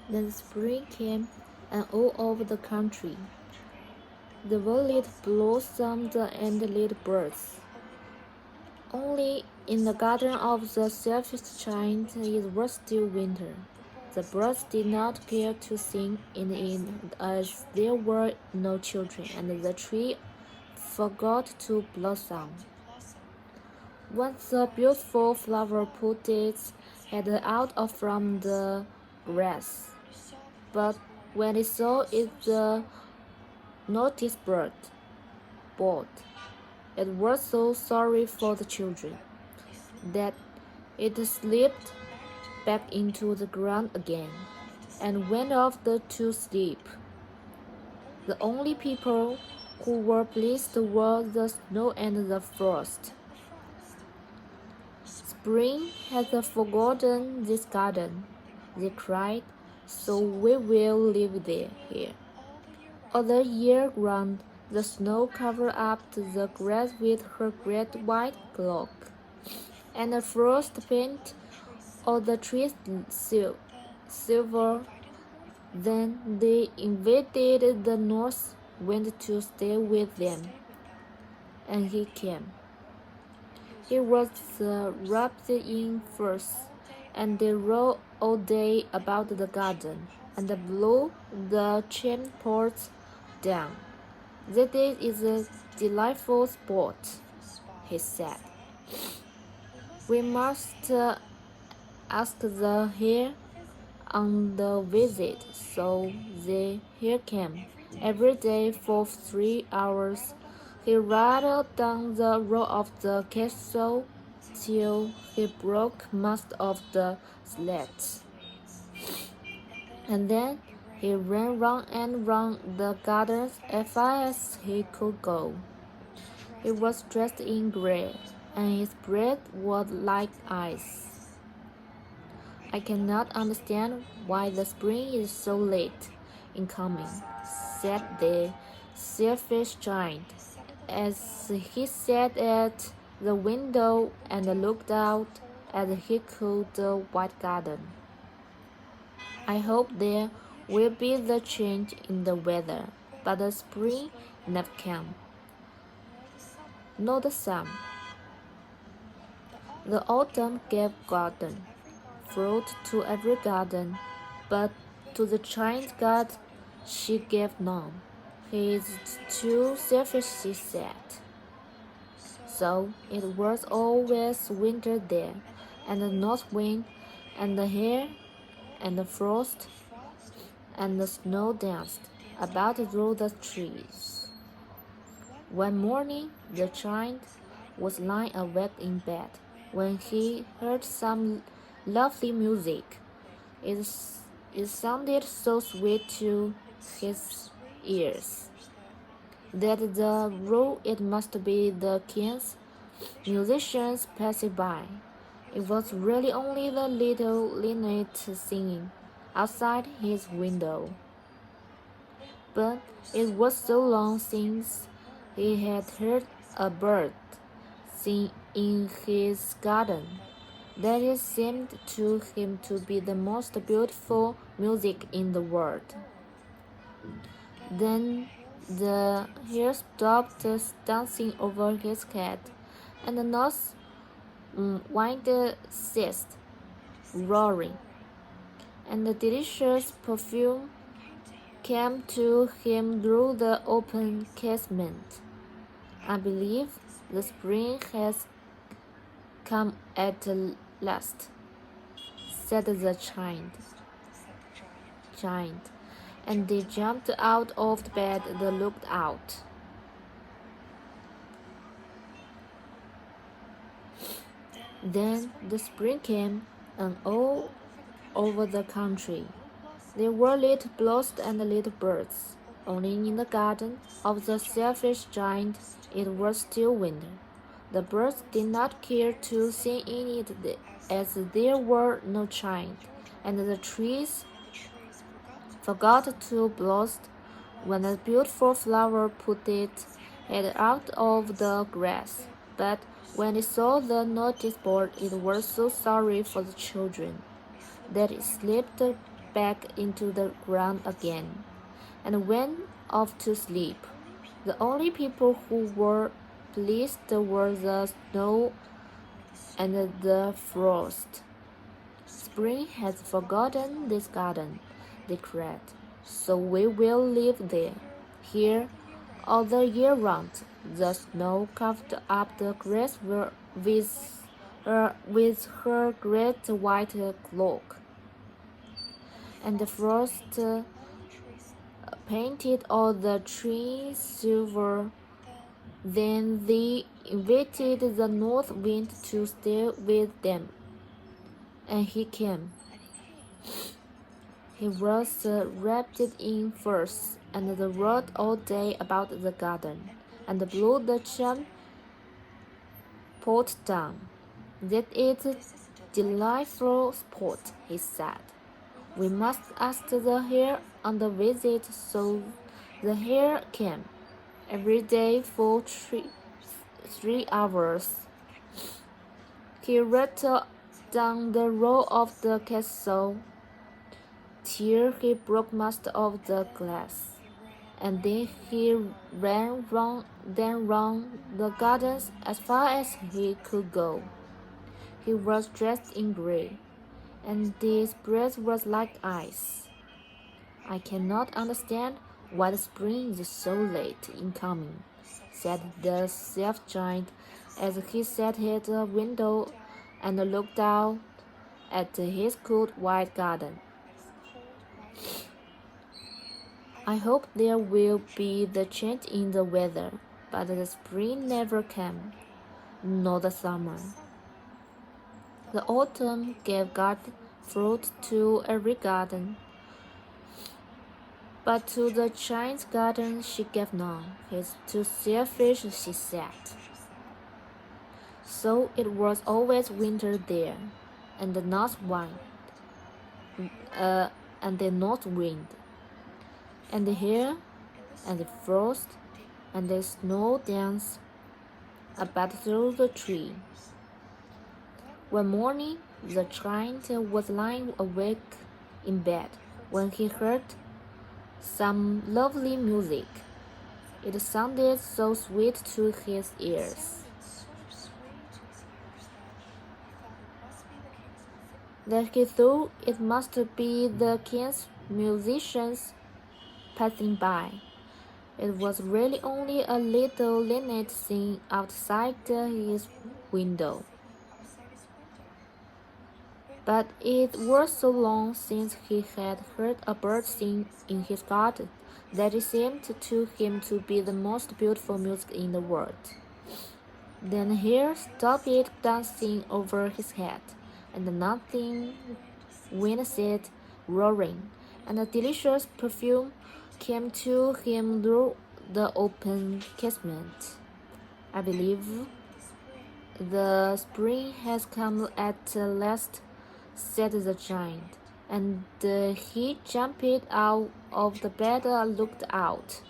Then spring came, and all over the country the violet blossomed and the little birds. Only in the garden of the selfish giant it was still winter. The birds did not care to sing in it as there were no children, and the tree forgot to blossom. Once the beautiful flower put its head out from the grass, but when it saw it the naughty bird bought, it was so sorry for the children that it slipped back into the ground again and went off to sleep. The only people who were pleased were the snow and the frost. Spring has forgotten this garden, they cried, so we will live here. All the year round, the snow covered up the grass with her great white cloak, and the frost painted all the trees silver. Then they invited the north wind to stay with them, and he came. He was wrapped in furs, and they rode all day about the garden, and blew the chimney pots down. That is a delightful sport, he said. We must ask the hare on the visit, so the hare came. Every day for 3 hours, he rattled down the road of the castle till he broke most of the slats. And then he ran round and round the gardens as fast as he could go. He was dressed in grey, and his breath was like ice. I cannot understand why the spring is so late in coming, said the selfish giant, as he sat at the window and looked out as he could the white garden. I hope there will be the change in the weather, but the spring never came. Nor the sun. The autumn gave garden fruit to every garden, but to the giant god she gave none. He is too selfish, she said. So it was always winter there, and the north wind, and the hair, and the frost, and the snow danced about through the trees. One morning the giant was lying awake in bed when he heard some lovely music. It sounded so sweet to his ears that the rule it must be the king's musicians passing by. It was really only the little linnet singing outside his window. But it was so long since he had heard a bird sing in his garden that it seemed to him to be the most beautiful music in the world. Then the hare stopped dancing over his head, and the north wind ceased roaring, and the delicious perfume came to him through the open casement. I believe the spring has come at last, said the giant, and they jumped out of the bed and looked out. Then the spring came, and all over the country there were little blossoms and little birds. Only in the garden of the selfish giant it was still winter. The birds did not care to sing in it as there were no giant, and the trees forgot to blossom when a beautiful flower put its head out of the grass. But when it saw the notice board, it was so sorry for the children that it slipped back into the ground again, and went off to sleep. The only people who were pleased were the snow and the frost. Spring has forgotten this garden, they cried, so we will live there, here, all the year round. The snow covered up the grass with her great white cloak, and the frost painted all the trees silver. Then they invited the north wind to stay with them, and he came. He was wrapped in furs, and wrote all day about the garden, and blew the chimney pot down. That is a delightful spot, he said. We must ask the hare on the visit, so the hare came every day for 3 hours. He rattled down the road of the castle till he broke most of the glass, and then he ran round the gardens as far as he could go. He was dressed in grey, and his breath was like ice. I cannot understand why the spring is so late in coming, said the self-giant as he sat at the window and looked out at his cool white garden. I hope there will be the change in the weather, but the spring never came, nor the summer. The autumn gave fruit to every garden, but to the giant's garden she gave none. He's too selfish, she said. So it was always winter there, and the north wind, and the north wind, and the hail, and the frost, and the snow dance about through the tree. One morning, the giant was lying awake in bed when he heard some lovely music. It sounded so sweet to his ears that he thought it must be the king's musicians passing by. It was really only a little linnet singing outside his window. But it was so long since he had heard a bird sing in his garden that it seemed to him to be the most beautiful music in the world. Then here stopped dancing over his head, and nothing wind set roaring, and a delicious perfume came to him through the open casement. I believe the spring has come at last, said the giant, and he jumped out of the bed and looked out.